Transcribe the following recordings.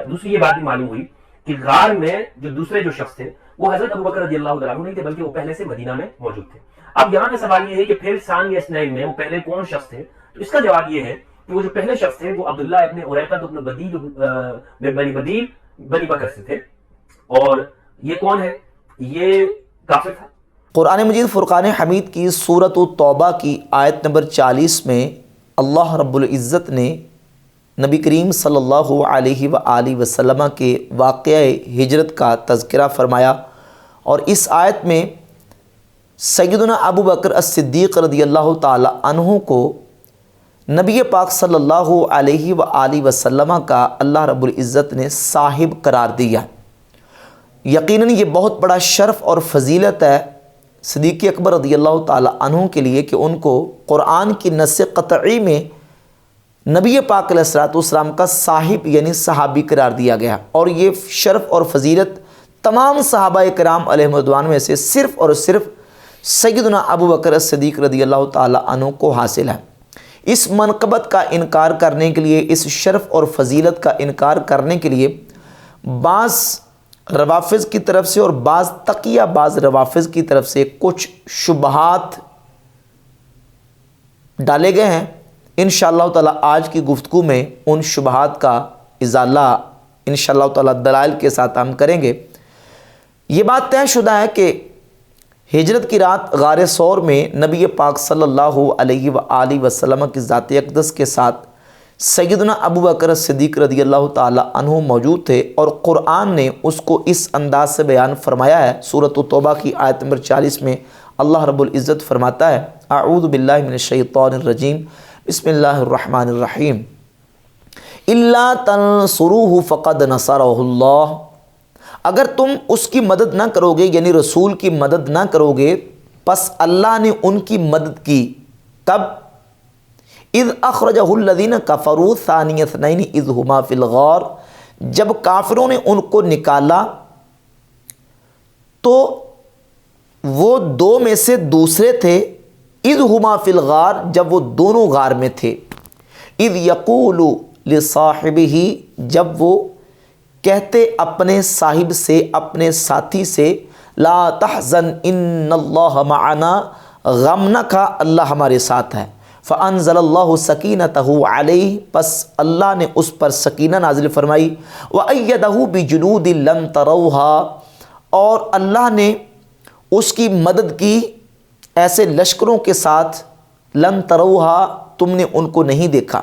دوسری یہ بات بھی معلوم ہوئی کہ غار میں جو دوسرے جو شخص تھے وہ حضرت ابوبکر رضی اللہ تعالیٰ عنہ نہیں تھے، بلکہ وہ پہلے سے مدینہ میں موجود تھے۔ اب یہاں کا سوال یہ ہے کہ پھر ثانی اثنین میں وہ پہلے کون شخص تھے؟ تو اس کا جواب یہ ہے کہ وہ جو پہلے شخص تھے وہ عبداللہ ابن اریقہ ابن بدیل بنی بدیل بنی بکر سے تھے، اور یہ کون ہے؟ یہ کافر تھا۔ قرآن مجید فرقان حمید کی سورۃ التوبہ کی آیت نمبر 40 میں اللہ رب العزت نے نبی کریم صلی اللہ علیہ وآلہ وسلم کے واقعہ ہجرت کا تذکرہ فرمایا، اور اس آیت میں سیدنا ابو بکر الصدیق رضی اللہ تعالی عنہ کو نبی پاک صلی اللہ علیہ وآلہ وسلم کا اللہ رب العزت نے صاحب قرار دیا۔ یقیناً یہ بہت بڑا شرف اور فضیلت ہے صدیق اکبر رضی اللہ تعالی عنہ کے لیے کہ ان کو قرآن کی نص قطعی میں نبی پاک علیہ الصلوۃ والسلام کا صاحب یعنی صحابی قرار دیا گیا، اور یہ شرف اور فضیلت تمام صحابہ کرام علیہ رضوان میں سے صرف اور صرف سیدنا ابو بکر الصدیق رضی اللہ تعالی عنہ کو حاصل ہے۔ اس منقبت کا انکار کرنے کے لیے، اس شرف اور فضیلت کا انکار کرنے کے لیے بعض روافظ کی طرف سے اور بعض تقیہ بعض روافظ کی طرف سے کچھ شبہات ڈالے گئے ہیں۔ انشاءاللہ تعالی آج کی گفتگو میں ان شبہات کا ازالہ انشاءاللہ تعالی دلائل کے ساتھ ہم کریں گے۔ یہ بات طے شدہ ہے کہ ہجرت کی رات غار ثور میں نبی پاک صلی اللہ علیہ وآلہ وسلم کی ذات اقدس کے ساتھ سیدنا ابو بکر صدیق رضی اللہ تعالی عنہ موجود تھے، اور قرآن نے اس کو اس انداز سے بیان فرمایا ہے۔ سورۃ التوبہ کی آیت نمبر 40 میں اللہ رب العزت فرماتا ہے، اعوذ باللہ من الشیطان الرجیم، بسم اللہ الرحمن الرحیم، الا تنصروہ فقد نصرہ اللہ، اگر تم اس کی مدد نہ کرو گے یعنی رسول کی مدد نہ کرو گے پس اللہ نے ان کی مدد کی۔ کب؟ اذ اخرجہ الذین کفروا ثانی اثنین اذ ہما فی الغار، جب کافروں نے ان کو نکالا تو وہ دو میں سے دوسرے تھے، اذ ہما فی الغار، جب وہ دونوں غار میں تھے، اذ یقول لصاحبہ، جب وہ کہتے اپنے صاحب سے اپنے ساتھی سے، لا تحزن ان اللہ معنا، غم نہ کھا اللہ ہمارے ساتھ ہے، فانزل اللہ سکینتہ علیہ، پس اللہ نے اس پر سکینہ نازل فرمائی، وایدہ بجنود لم تروہا، اور اللہ نے اس کی مدد کی ایسے لشکروں کے ساتھ، لم تروہا، تم نے ان کو نہیں دیکھا۔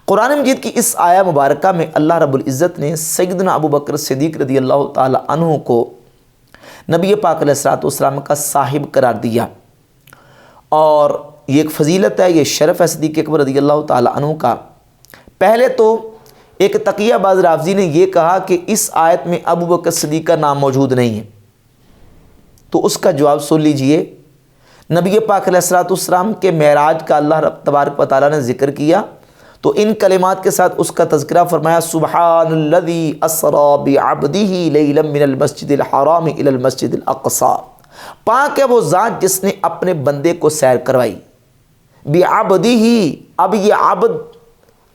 قرآن مجید کی اس آیہ مبارکہ میں اللہ رب العزت نے سیدنا ابو بکر صدیق رضی اللہ تعالی عنہ کو نبی پاک علیہ الصلوۃ والسلام کا صاحب قرار دیا، اور یہ ایک فضیلت ہے، یہ شرف ہے صدیق اکبر رضی اللہ تعالی عنہ کا۔ پہلے تو ایک تقیہ باز رافضی نے یہ کہا کہ اس آیت میں ابو بکر صدیق کا نام موجود نہیں ہے، تو اس کا جواب سن لیجئے۔ نبی پاک علیہ الصلوۃ والسلام کے معراج کا اللہ رب تبارک و تعالیٰ نے ذکر کیا، تو ان کلمات کے ساتھ اس کا تذکرہ فرمایا، سبحان الذی اسری بعبدہ لیلا من المسجد الحرام الی المسجد الاقصی، پاک ہے وہ ذات جس نے اپنے بندے کو سیر کروائی، بعبدہ، اب یہ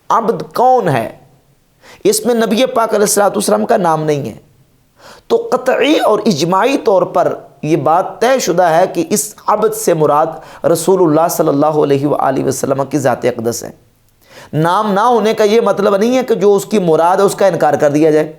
عبد کون ہے؟ اس میں نبی پاک علیہ الصلوۃ والسلام کا نام نہیں ہے، تو قطعی اور اجماعی طور پر یہ بات طے شدہ ہے کہ اس عبد سے مراد رسول اللہ صلی اللہ علیہ وآلہ وسلم کی ذات اقدس ہے۔ نام نہ ہونے کا یہ مطلب نہیں ہے کہ جو اس کی مراد ہے اس کا انکار کر دیا جائے۔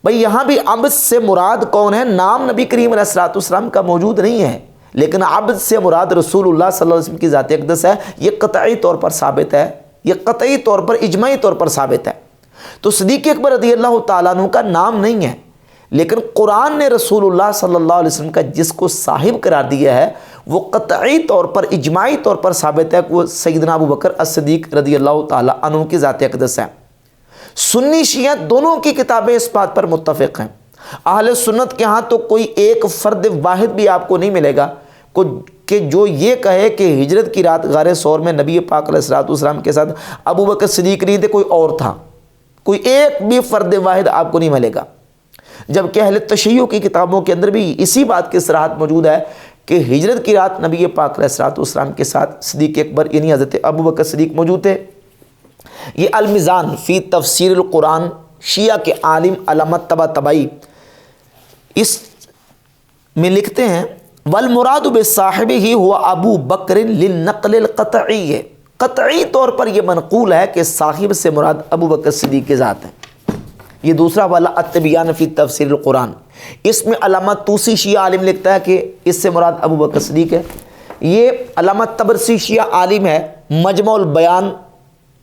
بھئی یہاں بھی عبد سے مراد کون ہے؟ نام نبی کریم علیہ الصلوۃ والسلام کا موجود نہیں ہے، لیکن عبد سے مراد رسول اللہ صلی اللہ علیہ وسلم کی ذات اقدس ہے، یہ قطعی طور پر ثابت ہے، یہ قطعی طور پر اجماعی طور پر ثابت ہے۔ تو صدیق اکبر رضی اللہ تعالیٰ عنہ کا نام نہیں ہے، لیکن قرآن نے رسول اللہ صلی اللہ علیہ وسلم کا جس کو صاحب قرار دیا ہے وہ قطعی طور پر اجماعی طور پر ثابت ہے کہ وہ سیدنا ابو بکر الصدیق رضی اللہ تعالیٰ عنہ کی ذات اقدس ہے۔ سنی شیعہ دونوں کی کتابیں اس بات پر متفق ہیں۔ اہل سنت کے ہاں تو کوئی ایک فرد واحد بھی آپ کو نہیں ملے گا کہ جو یہ کہے کہ ہجرت کی رات غار ثور میں نبی پاک علیہ الصلوۃ والسلام کے ساتھ ابو بکر صدیق نہیں تھے، کوئی اور تھا، کوئی ایک بھی فرد واحد آپ کو نہیں ملے گا۔ جبکہ اہل تشیع کی کتابوں کے اندر بھی اسی بات کی صراحت موجود ہے کہ ہجرت کی رات نبی پاک علیہ الصلوۃ والسلام کے ساتھ صدیق اکبر یعنی حضرت ابو بکر صدیق موجود تھے۔ یہ المیزان فی تفسیر القرآن شیعہ کے عالم علامہ طباطبائی اس میں لکھتے ہیں والمراد بصاحبہ ہوا ابو بکر للنقل القطعی ہے، قطعی طور پر یہ منقول ہے کہ صاحب سے مراد ابو بکر صدیق کی ذات ہے۔ یہ دوسرا والا التبیان فی تفسیر القرآن، اس میں علامہ طوسی شیعہ عالم لکھتا ہے کہ اس سے مراد ابو بکر صدیق ہے۔ یہ علامہ طبرسی شیعہ عالم ہے، مجمع البیان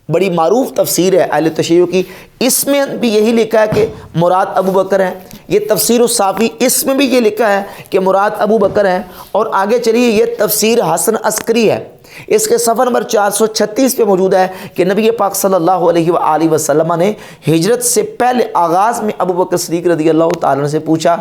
بڑی معروف تفسیر ہے اہل تشیع کی، اس میں بھی یہی لکھا ہے کہ مراد ابو بکر ہے۔ یہ تفسیر الصافی، اس میں بھی یہ لکھا ہے کہ مراد ابو بکر ہے۔ اور آگے چلیے، یہ تفسیر حسن عسکری ہے، اس کے صفحہ نمبر 436 پہ موجود ہے کہ نبی پاک صلی اللہ علیہ وآلہ وسلم نے ہجرت سے پہلے آغاز میں ابو بکر صدیق رضی اللہ تعالیٰ عنہ سے پوچھا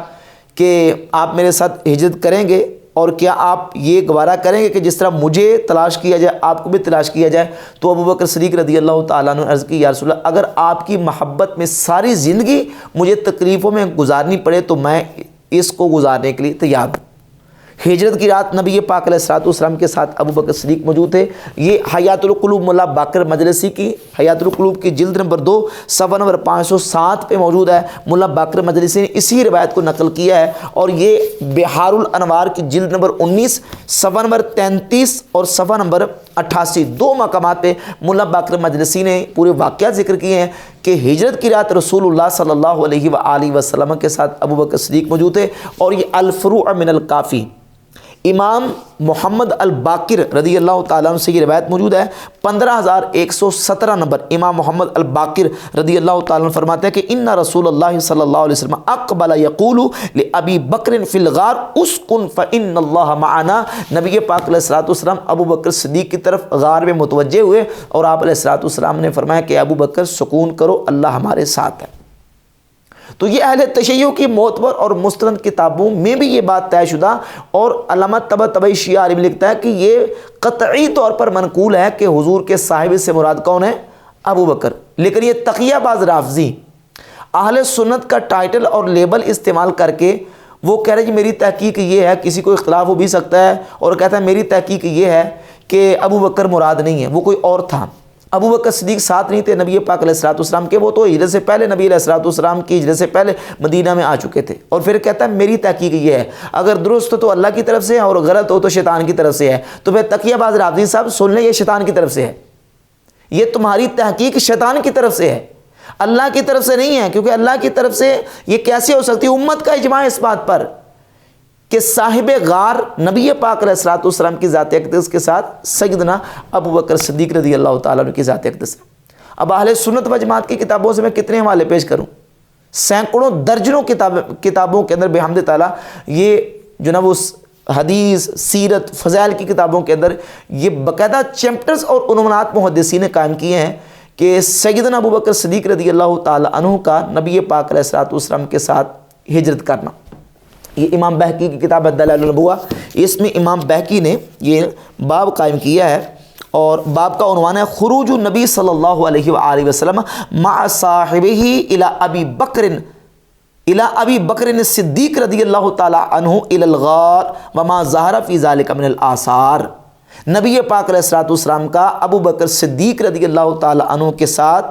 کہ آپ میرے ساتھ ہجرت کریں گے اور کیا آپ یہ گوارہ کریں گے کہ جس طرح مجھے تلاش کیا جائے آپ کو بھی تلاش کیا جائے؟ تو ابو بکر صدیق رضی اللہ تعالیٰ عنہ نے عرض کی یا رسول اللہ، اگر آپ کی محبت میں ساری زندگی مجھے تکلیفوں میں گزارنی پڑے تو میں اس کو گزارنے کے لیے تیار ہوں۔ ہجرت کی رات نبی پاک علیہ الصلوۃ والسلام کے ساتھ ابو بکر صدیق موجود تھے۔ یہ حیات القلوب مولا باقر مجلسی کی حیات القلوب کی جلد نمبر 2 صفحہ نمبر 507 پہ موجود ہے۔ مولا باقر مجلسی نے اسی روایت کو نقل کیا ہے، اور یہ بحار الانوار کی جلد نمبر 19 صفحہ نمبر 33 اور صفحہ نمبر 88 دو مقامات پہ مولا باقر مجلسی نے پورے واقعات ذکر کیے ہیں کہ ہجرت کی رات رسول اللہ صلی اللہ علیہ وآلہ وسلم کے ساتھ ابو بکر صدیق موجود تھے۔ اور یہ الفروع من الکافی، امام محمد الباقر رضی اللہ تعالیٰ عنہ سے یہ روایت موجود ہے، 15117 نمبر۔ امام محمد الباقر رضی اللہ تعالیٰ عنہ فرماتے ہیں کہ ان رسول اللہ صلی اللہ علیہ وسلم اقبل یقول لابی بکر فی الغار اسکن فان اللہ معنا۔ نبی پاک علیہ الصلوۃ والسلام ابو بکر صدیق کی طرف غار میں متوجہ ہوئے اور آپ علیہ الصلوۃ والسلام نے فرمایا کہ ابو بکر سکون کرو، اللہ ہمارے ساتھ ہے۔ تو یہ اہل تشیع کی معتبر اور مستند کتابوں میں بھی یہ بات طے شدہ، اور علامہ طباطبائی شیعہ عالم لکھتا ہے کہ یہ قطعی طور پر منقول ہے کہ حضور کے صاحب سے مراد کون ہے؟ ابو بکر۔ لیکن یہ تقیہ باز رافضی اہل سنت کا ٹائٹل اور لیبل استعمال کر کے وہ کہہ رہے ہیں میری تحقیق یہ ہے، کسی کو اختلاف ہو بھی سکتا ہے، اور کہتا ہے میری تحقیق یہ ہے کہ ابو بکر مراد نہیں ہے، وہ کوئی اور تھا۔ ابو بکر صدیق ساتھ نہیں تھے نبی پاک علیہ الصلوۃ والسلام کے، وہ تو ہجرت سے پہلے نبی علیہ الصلوۃ والسلام کی ہجرت سے پہلے مدینہ میں آ چکے تھے۔ اور پھر کہتا ہے میری تحقیق یہ ہے، اگر درست ہو تو اللہ کی طرف سے ہے اور غلط ہو تو شیطان کی طرف سے ہے۔ تو پھر تقیہ باز رافضی صاحب سن لیں، یہ شیطان کی طرف سے ہے، یہ تمہاری تحقیق شیطان کی طرف سے ہے، اللہ کی طرف سے نہیں ہے، کیونکہ اللہ کی طرف سے یہ کیسے ہو سکتی؟ امت کا اجماع اس بات پر کہ صاحب غار نبی پاک علیہ الصلوۃ والسلام کی ذات اقدس کے ساتھ سیدنا ابو بکر صدیق رضی اللہ تعالیٰ عنہ کی ذات اقدس ہے۔ اب اہل سنت و جماعت کی کتابوں سے میں کتنے حوالے پیش کروں؟ سینکڑوں درجنوں کتابوں کے اندر بحمد تعالیٰ یہ جو نا وہ حدیث، سیرت، فضائل کی کتابوں کے اندر یہ باقاعدہ چیپٹرز اور عنوانات محدثین نے قائم کیے ہیں کہ سیدنا ابو بکر صدیق رضی اللہ تعالیٰ عنہ کا نبی پاک علیہ الصلوۃ والسلام کے ساتھ ہجرت کرنا۔ یہ امام بہقی کی کتاب ہے دلائل النبوہ، اس میں امام بہقی نے یہ باب قائم کیا ہے، اور باب کا عنوان ہے خروج النبی صلی اللہ علیہ وآلہ وسلم مع صاحبہ الی ابی بکر الصدیق رضی اللہ تعالی عنہ الی الغار وما ظہر فی ذلک من الآثار۔ نبی پاک علیہ الصلوۃ والسلام کا ابو بکر صدیق رضی اللہ تعالی عنہ کے ساتھ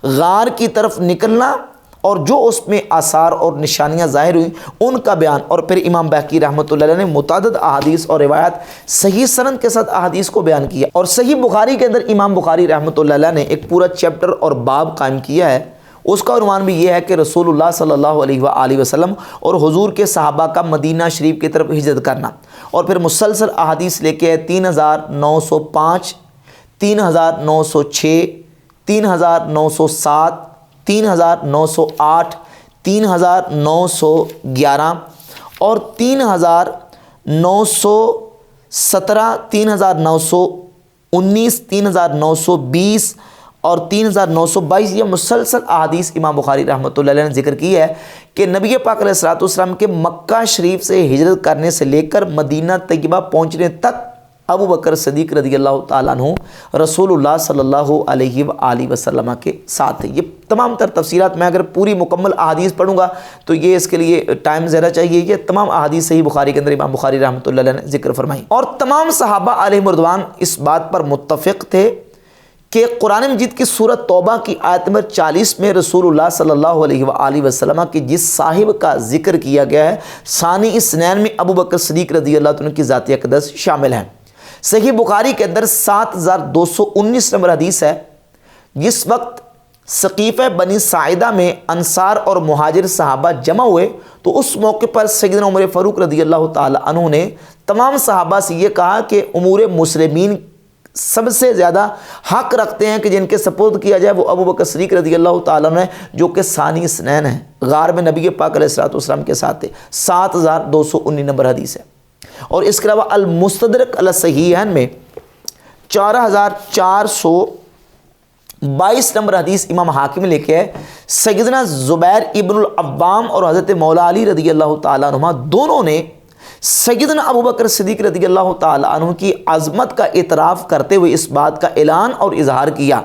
غار کی طرف نکلنا اور جو اس میں آثار اور نشانیاں ظاہر ہوئیں ان کا بیان۔ اور پھر امام بہقی رحمۃ اللہ علیہ نے متعدد احادیث اور روایات صحیح سند کے ساتھ احادیث کو بیان کیا، اور صحیح بخاری کے اندر امام بخاری رحمۃ اللہ علیہ نے ایک پورا چیپٹر اور باب قائم کیا ہے، اس کا عنوان بھی یہ ہے کہ رسول اللہ صلی اللہ علیہ وآلہ وسلم اور حضور کے صحابہ کا مدینہ شریف کی طرف ہجرت کرنا، اور پھر مسلسل احادیث لے کے 3905، 3906، 3907، 3908، 3911 اور 3917، 3919، 3920 اور 3922 یہ مسلسل احادیث امام بخاری رحمۃ اللہ علیہ نے ذکر کی ہے کہ نبی پاک علیہ الصلوۃ والسلام کے مکہ شریف سے ہجرت کرنے سے لے کر مدینہ طیبہ پہنچنے تک ابو بکر صدیق رضی اللہ تعالیٰ عنہ رسول اللہ صلی اللہ علیہ وآلہ وسلم کے ساتھ ہے۔ یہ تمام تر تفسیرات میں اگر پوری مکمل احادیث پڑھوں گا تو یہ اس کے لیے ٹائم زیادہ چاہیے۔ یہ تمام احادیث صحیح بخاری کے اندر امام بخاری رحمۃ اللہ علیہ نے ذکر فرمائی، اور تمام صحابہ علیہم رضوان اس بات پر متفق تھے کہ قرآن مجید کی سورۃ توبہ کی آیت نمبر 40 میں رسول اللہ صلی اللہ علیہ وآلہ وسلم کی جس صاحب کا ذکر کیا گیا ہے ثانی اثنین میں ابو بکر صدیق رضی اللہ عنہ کی ذات اقدس شامل ہیں۔ صحیح بخاری کے اندر 7219 نمبر حدیث ہے، جس وقت سقیفہ بنی ساعدہ میں انصار اور مہاجر صحابہ جمع ہوئے تو اس موقع پر سیدنا عمر فاروق رضی اللہ تعالی عنہ نے تمام صحابہ سے یہ کہا کہ امور مسلمین سب سے زیادہ حق رکھتے ہیں کہ جن کے سپرد کیا جائے وہ ابو بکر صدیق رضی اللہ تعالیٰ عنہ جو کہ ثانی اثنین ہیں، غار میں نبی پاک علیہ الصلوۃ والسلام کے ساتھ تھے۔ 7219 نمبر حدیث ہے۔ اور اس کے علاوہ المستدرک علی الصحیحین میں 4422 نمبر حدیث امام حاکم لے کے ہے، سیدنا زبیر ابن العوام اور حضرت مولا علی رضی اللہ تعالیٰ عنہ دونوں نے سیدنا ابو بکر صدیق رضی اللہ تعالیٰ عنہ کی عظمت کا اعتراف کرتے ہوئے اس بات کا اعلان اور اظہار کیا۔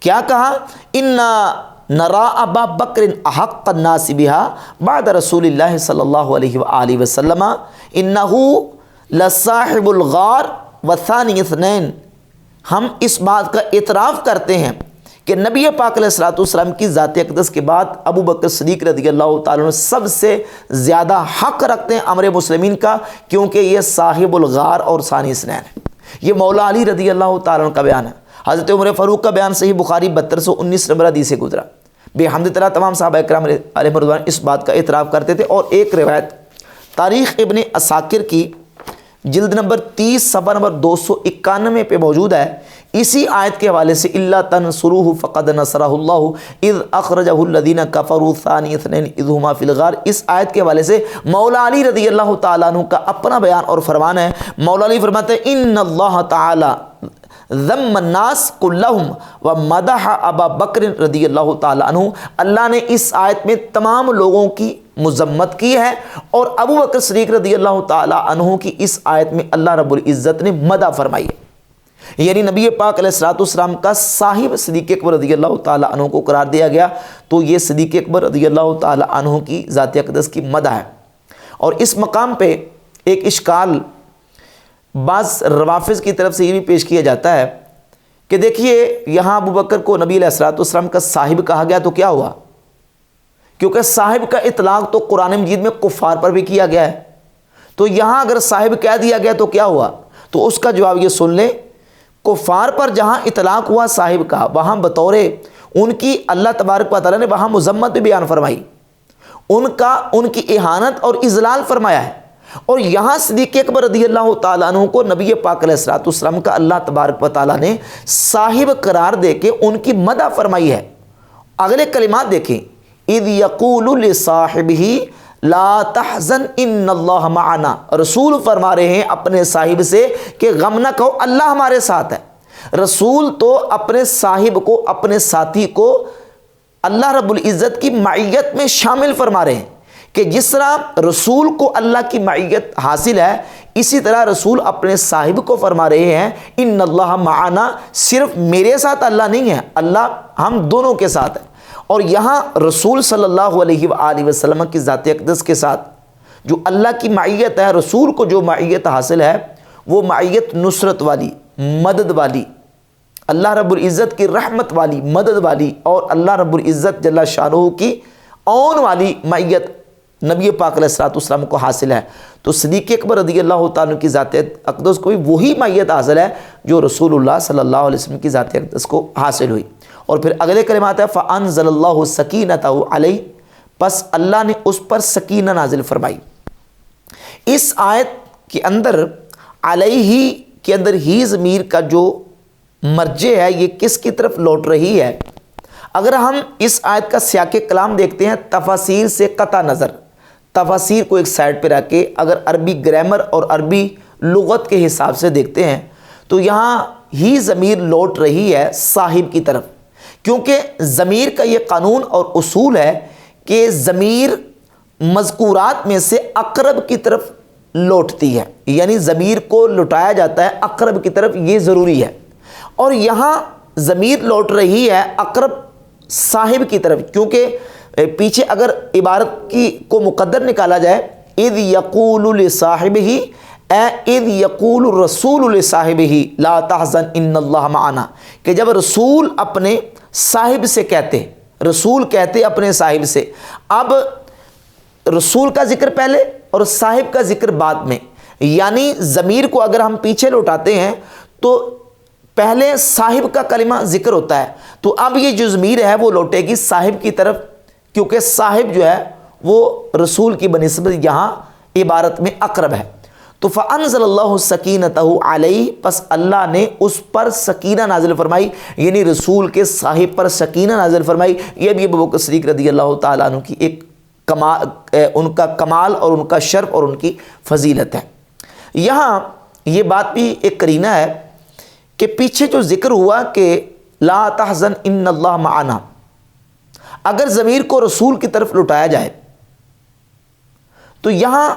کیا کہا؟ اِنَّا نَرَا أَبَا بَكْرٍ أَحَقَّ النَّاسِ بِهَا بَعْدَ رسول اللہ صلی اللہ علیہ وآلہ وسلم إِنَّهُ لَصَاحِبُ الْغَارِ وَثَانِي اثْنَيْنِ۔ ہم اس بات کا اعتراف کرتے ہیں کہ نبی پاک علیہ الصلوۃ والسلام کی ذات اقدس کے بعد ابو بکر صدیق رضی اللہ تعالیٰ عنہ سب سے زیادہ حق رکھتے ہیں امر مسلمین کا، کیونکہ یہ صاحب الغار اور ثانی اثنین ہے۔ یہ مولا علی رضی اللہ تعالیٰ عنہ کا بیان ہے۔ حضرت عمر فاروق کا بیان صحیح بخاری 7219 نمبر حدیث سے گزرا۔ بے حمد تعالیٰ تمام صحابہ کرام علیہ رضوان اس بات کا اعتراف کرتے تھے۔ اور ایک روایت تاریخ ابن عساکر کی جلد نمبر 30 صفحہ نمبر 291 پہ موجود ہے، اسی آیت کے حوالے سے الا تنصروه فقد نصرہ اللہ اذ اخرجہ الذین کفروا ثانی اثنین اذ ہما فی الغار۔ اس آیت کے حوالے سے مولا علی رضی اللہ تعالیٰ عنہ کا اپنا بیان اور فرمان ہے۔ مولا علی فرماتے ہیں ان اللہ تعالی ذم الناس کلہم ومدح ابا بکر رضی اللہ تعالیٰ عنہ۔ اللہ نے اس آیت میں تمام لوگوں کی مذمت کی ہے اور ابو بکر صدیق رضی اللہ تعالیٰ عنہ کی اس آیت میں اللہ رب العزت نے مدح فرمائی ہے، یعنی نبی پاک علیہ الصلوۃ والسلام کا صاحب صدیق اکبر رضی اللہ تعالیٰ عنہ کو قرار دیا گیا، تو یہ صدیق اکبر رضی اللہ تعالیٰ عنہ کی ذات اقدس کی مدح ہے۔ اور اس مقام پہ ایک اشکال بعض روافض کی طرف سے یہ بھی پیش کیا جاتا ہے کہ دیکھیے یہاں ابو بکر کو نبی علیہ الصلوۃ والسلام کا صاحب کہا گیا تو کیا ہوا؟ کیونکہ صاحب کا اطلاق تو قرآن مجید میں کفار پر بھی کیا گیا ہے، تو یہاں اگر صاحب کہہ دیا گیا تو کیا ہوا؟ تو اس کا جواب یہ سن لیں، کفار پر جہاں اطلاق ہوا صاحب کا، وہاں بطور ان کی اللہ تبارک و تعالیٰ نے وہاں مذمت بھی بیان فرمائی، ان کی اہانت اور اذلال فرمایا ہے۔ اور یہاں صدیق اکبر رضی اللہ تعالیٰ عنہ کو نبی پاک علیہ الصلوۃ والسلام کا اللہ تبارک و تعالیٰ نے صاحب قرار دے کے ان کی مدح فرمائی ہے۔ اگلے کلمات دیکھیں، اذ یقول لصاحبہ لا تحزن ان اللہ معنا۔ رسول فرما رہے ہیں اپنے صاحب سے کہ غم نہ کھو، اللہ ہمارے ساتھ ہے۔ رسول تو اپنے صاحب کو، اپنے ساتھی کو اللہ رب العزت کی معیت میں شامل فرما رہے ہیں کہ جس طرح رسول کو اللہ کی معیت حاصل ہے، اسی طرح رسول اپنے صاحب کو فرما رہے ہیں ان اللہ معنا، صرف میرے ساتھ اللہ نہیں ہے، اللہ ہم دونوں کے ساتھ ہے۔ اور یہاں رسول صلی اللہ علیہ وآلہ وسلم کی ذات اقدس کے ساتھ جو اللہ کی معیت ہے، رسول کو جو معیت حاصل ہے وہ معیت نصرت والی، مدد والی، اللہ رب العزت کی رحمت والی، مدد والی، اور اللہ رب العزت جل شانہ کی اون والی معیت نبی پاک علیہ الصلوۃ والسلام کو حاصل ہے۔ تو صدیق اکبر رضی اللہ تعالیٰ کی ذات اقدس کو بھی وہی معیت حاصل ہے جو رسول اللہ صلی اللہ علیہ وسلم کی ذات اقدس کو حاصل ہوئی۔ اور پھر اگلے کلمات ہے فَأَنزَلَ اللَّهُ سَكِينَتَهُ عَلَيْهِ، پس اللہ نے اس پر سکینہ نازل فرمائی۔ اس آیت کے اندر علیہ کے اندر ہی ضمیر کا جو مرجع ہے یہ کس کی طرف لوٹ رہی ہے؟ اگر ہم اس آیت کا سیاق کلام دیکھتے ہیں تفاسیر سے قطع نظر، تفاسیر کو ایک سائڈ پہ رکھ کے اگر عربی گرامر اور عربی لغت کے حساب سے دیکھتے ہیں تو یہاں ہی ضمیر لوٹ رہی ہے صاحب کی طرف، کیونکہ ضمیر کا یہ قانون اور اصول ہے کہ ضمیر مذکورات میں سے اقرب کی طرف لوٹتی ہے، یعنی ضمیر کو لٹایا جاتا ہے اقرب کی طرف، یہ ضروری ہے۔ اور یہاں ضمیر لوٹ رہی ہے اقرب صاحب کی طرف، کیونکہ پیچھے اگر عبارت کو مقدر نکالا جائے اذ یقول لصاحبہ، اذ یقول الرسول لصاحبہ لا تحزن ان اللہ معنا، کہ جب رسول اپنے صاحب سے کہتے، رسول کہتے اپنے صاحب سے، اب رسول کا ذکر پہلے اور صاحب کا ذکر بعد میں، یعنی ضمیر کو اگر ہم پیچھے لوٹاتے ہیں تو پہلے صاحب کا کلمہ ذکر ہوتا ہے، تو اب یہ جو ضمیر ہے وہ لوٹے گی صاحب کی طرف، کیونکہ صاحب جو ہے وہ رسول کی بنسبت یہاں عبارت میں اقرب ہے۔ تو فَأَنزَلَ اللَّهُ سَكِينَتَهُ عَلَيْهِ، پس اللہ نے اس پر سکینہ نازل فرمائی، یعنی رسول کے صاحب پر سکینہ نازل فرمائی۔ یہ بھی ابو بکر صدیق رضی اللہ تعالیٰ عنہ کی ایک ان کا کمال اور ان کا شرف اور ان کی فضیلت ہے۔ یہاں یہ بات بھی ایک قرینہ ہے کہ پیچھے جو ذکر ہوا کہ لا تحزن ان اللہ معنا، اگر ضمیر کو رسول کی طرف لٹایا جائے تو یہاں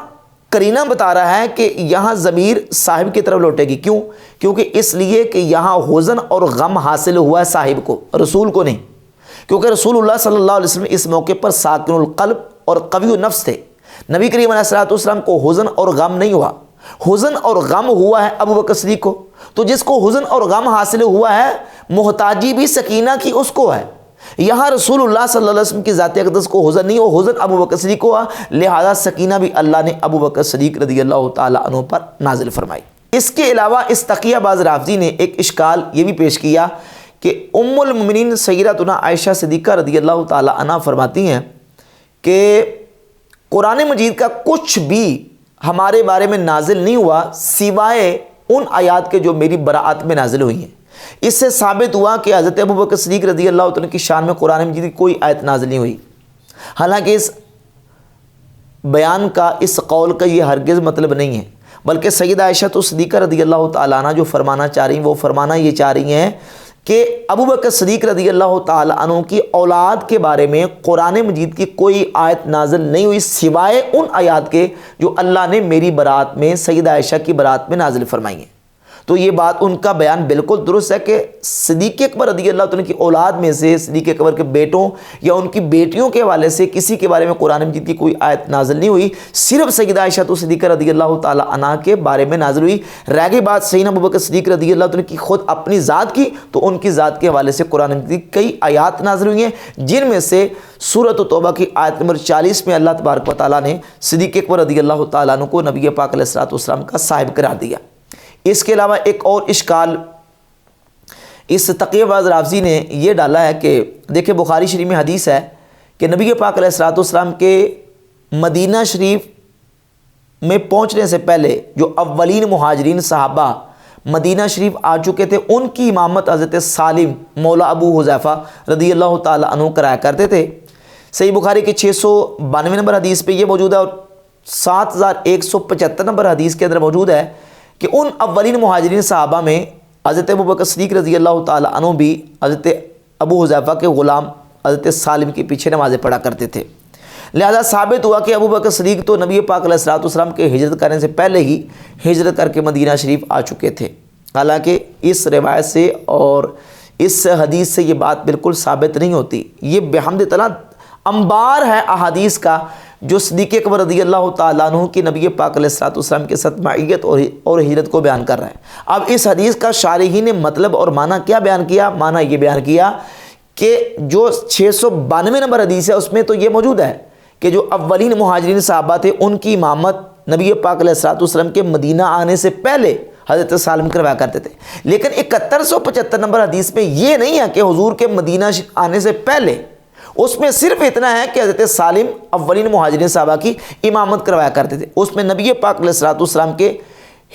قرینہ بتا رہا ہے کہ یہاں ضمیر صاحب کی طرف لوٹے گی۔ کیوں؟ کیونکہ اس لیے کہ یہاں حزن اور غم حاصل ہوا ہے صاحب کو، رسول کو نہیں، کیونکہ رسول اللہ صلی اللہ علیہ وسلم اس موقع پر ساکن القلب اور قوی النفس تھے۔ نبی کریم علیہ السلام کو حزن اور غم نہیں ہوا، حزن اور غم ہوا ہے ابو بکر صدیق کو۔ تو جس کو حزن اور غم حاصل ہوا ہے، محتاجی بھی سکینہ کی اس کو ہے۔ یہاں رسول اللہ صلی اللہ علیہ وسلم کی ذات اقدس کو حزن نہیں ہو، حزن ابو بکر صدیق کو ہوا، لہذا سکینہ بھی اللہ نے ابو بکر صدیق رضی اللہ تعالیٰ عنہ پر نازل فرمائی۔ اس کے علاوہ اس تقیہ باز رافضی نے ایک اشکال یہ بھی پیش کیا کہ ام المؤمنین سیدتنا عائشہ صدیقہ رضی اللہ تعالیٰ عنہ فرماتی ہیں کہ قرآن مجید کا کچھ بھی ہمارے بارے میں نازل نہیں ہوا سوائے ان آیات کے جو میری براعت میں نازل ہوئی ہیں۔ اس سے ثابت ہوا کہ حضرت ابو بکر صدیق رضی اللہ عنہ کی شان میں قرآن مجید کی کوئی آیت نازل نہیں ہوئی۔ حالانکہ اس بیان کا، اس قول کا یہ ہرگز مطلب نہیں ہے، بلکہ سیدہ عائشہ صدیقہ رضی اللہ تعالیٰ عنہ جو فرمانا چاہ رہی ہیں وہ فرمانا یہ چاہ رہی ہیں کہ ابو بکر صدیق رضی اللہ تعالیٰ عنہ کی اولاد کے بارے میں قرآن مجید کی کوئی آیت نازل نہیں ہوئی سوائے ان آیات کے جو اللہ نے میری برات میں، سیدہ عائشہ کی برات میں نازل فرمائی ہیں۔ تو یہ بات ان کا بیان بالکل درست ہے کہ صدیق اکبر رضی اللہ عنہ کی اولاد میں سے، صدیق اکبر کے بیٹوں یا ان کی بیٹیوں کے حوالے سے کسی کے بارے میں قرآن مجید کی کوئی آیت نازل نہیں ہوئی، صرف سیدہ عائشہ صدیقہ رضی اللہ تعالیٰ عنہ کے بارے میں نازل ہوئی۔ رہ گئی بات سیدنا ابو بکر صدیق رضی اللہ عنہ کی خود اپنی ذات کی، تو ان کی ذات کے حوالے سے قرآن مجید کی کئی آیات نازل ہوئی ہیں، جن میں سے سورۃ توبہ کی آیت نمبر 40 میں اللہ تبارک و تعالیٰ نے صدیق اکبر رضی اللہ تعالیٰ عنہ کو نبی پاک علیہ الصلوۃ والسلام کا صاحب قرار دیا۔ اس کے علاوہ ایک اور اشکال اس تقیہ باز رافضی نے یہ ڈالا ہے کہ دیکھیں بخاری شریف میں حدیث ہے کہ نبی پاک علیہ الصلوۃ والسلام کے مدینہ شریف میں پہنچنے سے پہلے جو اولین مہاجرین صحابہ مدینہ شریف آ چکے تھے، ان کی امامت حضرت سالم مولا ابو حذیفہ رضی اللہ تعالیٰ عنہ کرایا کرتے تھے۔ صحیح بخاری کے 692 نمبر حدیث پہ یہ موجود ہے، اور 7175 نمبر حدیث کے اندر موجود ہے کہ ان اولین مہاجرین صحابہ میں حضرت ابو بکر صدیق رضی اللہ تعالیٰ عنہ بھی حضرت ابو حذیفہ کے غلام حضرت سالم کے پیچھے نمازیں پڑھا کرتے تھے۔ لہذا ثابت ہوا کہ ابو بکر صدیق تو نبی پاک علیہ الصلوۃ والسلام کے ہجرت کرنے سے پہلے ہی ہجرت کر کے مدینہ شریف آ چکے تھے۔ حالانکہ اس روایت سے اور اس حدیث سے یہ بات بالکل ثابت نہیں ہوتی، یہ بحمد تعالیٰ انبار ہے احادیث کا جو صدیق اکبر رضی اللہ تعالیٰ عنہ کی نبی پاک علیہ الصلوۃ والسلام کے ساتھ معیت اور ہجرت کو بیان کر رہا ہے۔ اب اس حدیث کا شارحین نے مطلب اور معنی کیا بیان کیا؟ معنی یہ بیان کیا کہ جو 692 نمبر حدیث ہے اس میں تو یہ موجود ہے کہ جو اولین مہاجرین صحابہ تھے ان کی امامت نبی پاک علیہ الصلوۃ والسلام کے مدینہ آنے سے پہلے حضرت سالم کروایا کرتے تھے، لیکن 7175 نمبر حدیث میں یہ نہیں ہے کہ حضور کے مدینہ آنے سے پہلے، اس میں صرف اتنا ہے کہ حضرت سالم اولین مہاجرین صحابہ کی امامت کروایا کرتے تھے۔ اس میں نبی پاک علیہ الصلوۃ والسلام کے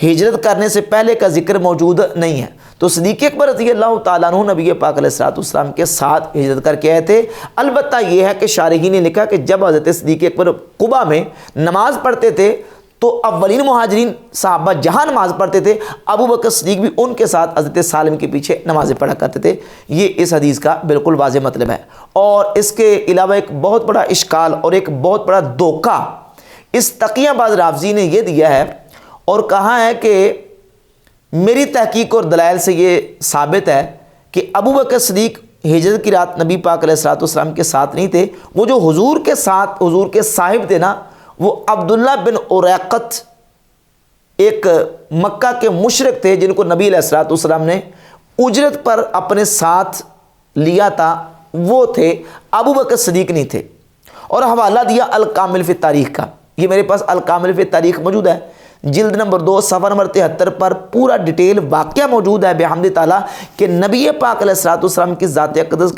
ہجرت کرنے سے پہلے کا ذکر موجود نہیں ہے۔ تو صدیق اکبر رضی اللہ تعالیٰ عنہ نبی پاک علیہ الصلوۃ والسلام کے ساتھ ہجرت کر کے آئے تھے۔ البتہ یہ ہے کہ شارحین نے لکھا کہ جب حضرت صدیق اکبر قباء میں نماز پڑھتے تھے تو اولین مہاجرین صحابہ جہاں نماز پڑھتے تھے، ابو بکر صدیق بھی ان کے ساتھ حضرت سالم کے پیچھے نمازیں پڑھا کرتے تھے۔ یہ اس حدیث کا بالکل واضح مطلب ہے۔ اور اس کے علاوہ ایک بہت بڑا اشکال اور ایک بہت بڑا دھوکہ اس تقیہ باز رافضی نے یہ دیا ہے اور کہا ہے کہ میری تحقیق اور دلائل سے یہ ثابت ہے کہ ابو بکر صدیق ہجرت کی رات نبی پاک علیہ الصلوۃ والسلام کے ساتھ نہیں تھے، وہ جو حضور کے ساتھ حضور کے صاحب تھے نا، وہ عبداللہ بن اریقط ایک مکہ کے مشرک تھے جن کو نبی علیہ الصلوۃ والسلام نے اجرت پر اپنے ساتھ لیا تھا، وہ تھے ابو بکر صدیق نہیں تھے، اور حوالہ دیا الکامل فی تاریخ کا۔ یہ میرے پاس الکامل فی تاریخ موجود ہے، جلد نمبر 2 صفحہ نمبر 73 پر پورا ڈیٹیل واقعہ موجود ہے بحمد تعالیٰ کہ نبی پاک علیہ الصلوۃ والسلام کی ذات اقدس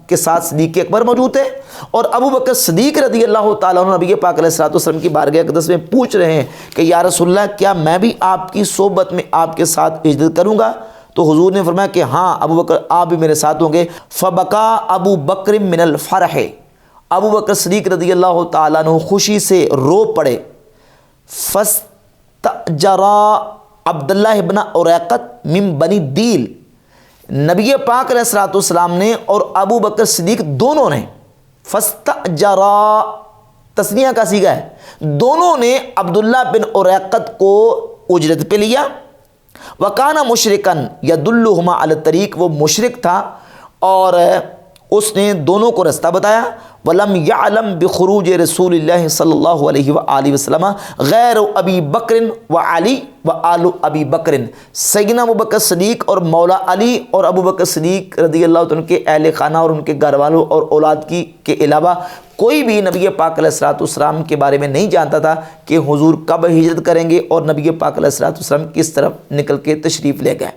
کے ساتھ صدیق اکبر موجود تھے، اور ابو بکر صدیق رضی اللہ تعالیٰ عنہ نبی پاک علیہ الصلوۃ والسلام کی بارگاہ اقدس میں پوچھ رہے ہیں کہ یا رسول اللہ کیا میں بھی آپ کی صحبت میں آپ کے ساتھ ہجرت کروں گا؟ تو حضور نے فرمایا کہ ہاں ابو بکر آپ بھی میرے ساتھ ہوں گے۔ فبکا ابو بکر من الفرح، ابو بکر صدیق رضی اللہ تعالیٰ عنہ خوشی سے رو پڑے۔ فاستأجرا عبداللہ ابن اریقط من بنی دیل، نبی پاک علیہ الصلوۃ والسلام نے اور ابو بکر صدیق دونوں نے، فاستأجرا تسنیہ کا صیغہ ہے، دونوں نے عبداللہ بن اریقط کو اجرت پہ لیا۔ وکانا مشرکن یدلہما علی الطریق، وہ مشرک تھا اور اس نے دونوں کو رستہ بتایا۔ ولم یعلم بخروج رسول اللہ صلی اللہ علیہ وآلہ وسلم غیر ابی بکر و علی و آل ابی بکر، سیدنا ابو بکر صدیق اور مولا علی اور ابو بکر صدیق رضی اللہ عنہ کے اہل خانہ اور ان کے گھر والوں اور اولاد کے علاوہ کوئی بھی نبی پاک علیہ الصلوۃ والسلام کے بارے میں نہیں جانتا تھا کہ حضور کب ہجرت کریں گے اور نبی پاک علیہ الصلوۃ والسلام کس طرف نکل کے تشریف لے گئے۔